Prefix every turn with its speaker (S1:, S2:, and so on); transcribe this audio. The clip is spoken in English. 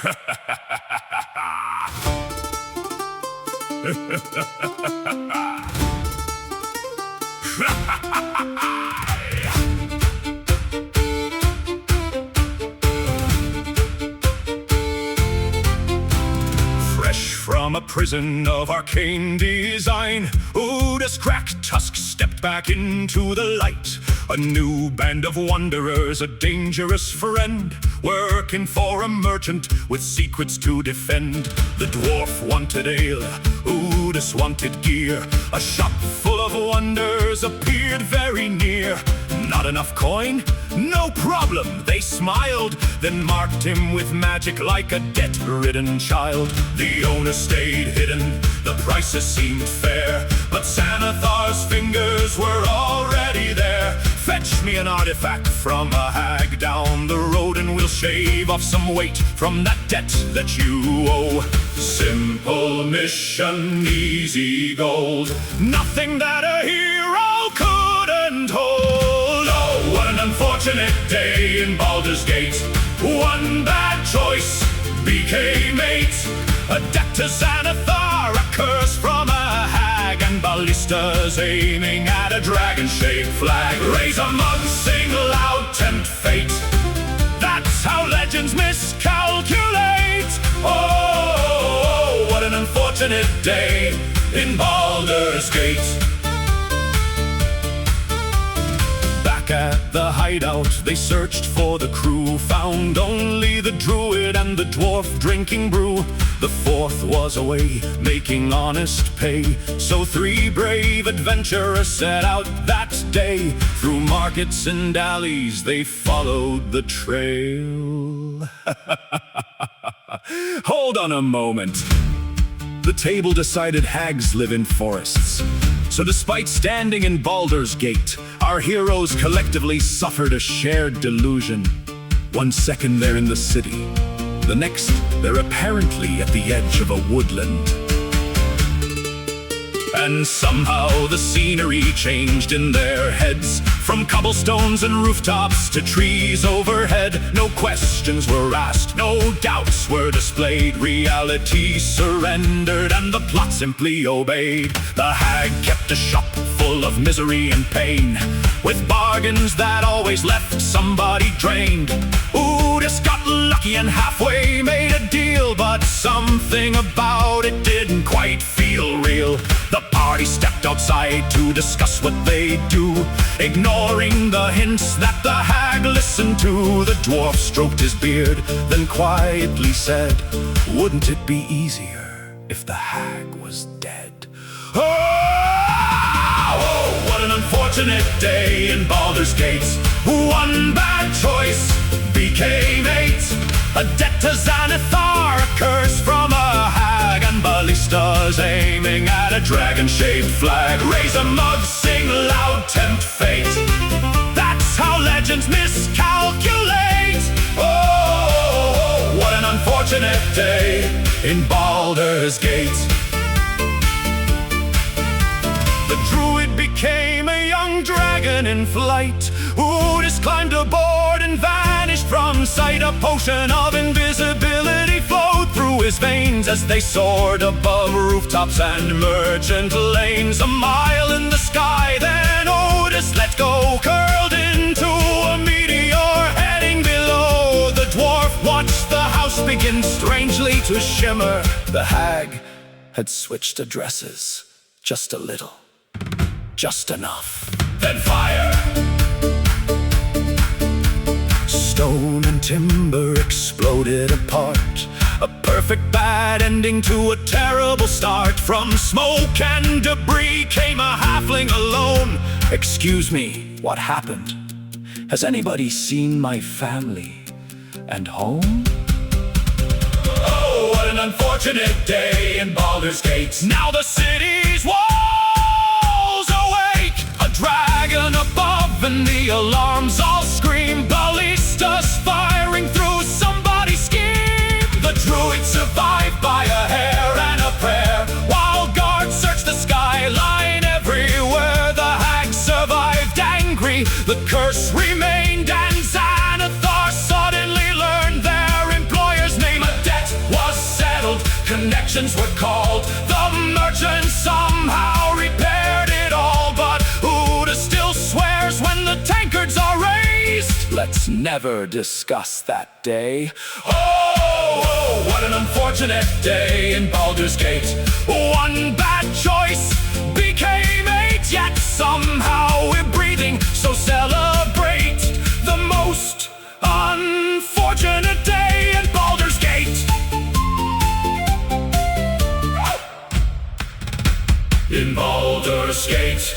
S1: Fresh from a prison of arcane design, Ootus cracked Tusk stepped back into the light. A new band of wanderers, a dangerous friend, working for a merchant with secrets to defend. The dwarf wanted ale, Ootus wanted gear. A shop full of wonders appeared very near. Not enough coin? No problem, they smiled, then marked him with magic like a debt-ridden child. The owner stayed hidden, the prices seemed fair, but Xanathar's fingers were already there. Fetch me an artifact from a hag down the road, and we'll shave off some weight from that debt that you owe. Simple mission, easy gold, nothing that a hero couldn't hold. Oh, what an unfortunate day in Baldur's Gate. One bad choice became eight. A debt to Xanathar, a curse from a hag, and ballistas aiming at a dragon-shaped flag. Raise a mug, sing loud, tempt fate. That's how legends miscalculate. Oh, what an unfortunate day in Baldur's Gate. Back at the hideout, they searched for the crew, found only the druid and the dwarf drinking brew. The fourth was away, making honest pay, so three brave adventurers set out that day. Through markets and alleys, they followed the trail. Hold on a moment. The table decided hags live in forests. So despite standing in Baldur's Gate, our heroes collectively suffered a shared delusion. 1 second they're in the city, the next they're apparently at the edge of a woodland. And somehow the scenery changed in their heads, from cobblestones and rooftops to trees overhead. No questions were asked, no doubts were displayed. Reality surrendered and the plot simply obeyed. The hag kept a shop full of misery and pain, with bargains that always left somebody drained. Ootus got lucky and halfway made a deal, but something about it didn't quite feel real. The party stepped outside to discuss what they'd do, ignoring the hints that the hag listened to. The dwarf stroked his beard, then quietly said, "Wouldn't it be easier if the hag was dead?" Oh, what an unfortunate day in Baldur's Gate. One bad choice became eight. A debt to Xanathar, a curse from a hag, and ballistas aiming at a dragon-shaped flag. Raise a mug, sing loud, tempt fate. That's how legends miscalculate. Oh, what an unfortunate day in Baldur's Gate. The druid became a young dragon in flight. Ootus climbed aboard and vanished from sight. A potion of invisibility flowed through his veins as they soared above rooftops and merchant lanes. A mile in the sky, then Ootus let go, curled into a meteor heading below. The dwarf watched the house begin strangely to shimmer. The hag had switched addresses, just a little. Just enough. Then fire! Stone and timber exploded apart. A perfect bad ending to a terrible start. From smoke and debris came a halfling alone. "Excuse me, what happened? Has anybody seen my family and home?" Oh, what an unfortunate day in Baldur's Gate. Now the city's walls awake, a dragon above and the alarms all scream. Ballistas firing through somebody's scheme. The druid survived by a hair and a prayer, while guards searched the skyline everywhere. The hag survived angry, the curse remained, and Xanathar suddenly learned their employer's name. A debt inspections were called. The merchant somehow repaired it all, but Ootus still swears when the tankards are raised. Let's never discuss that day. Oh, what an unfortunate day in Baldur's Gate. One bad choice became 8, yet somehow we're breathing, so celebrate the most unfortunate day in Baldur's Gate. In Baldur's Gate,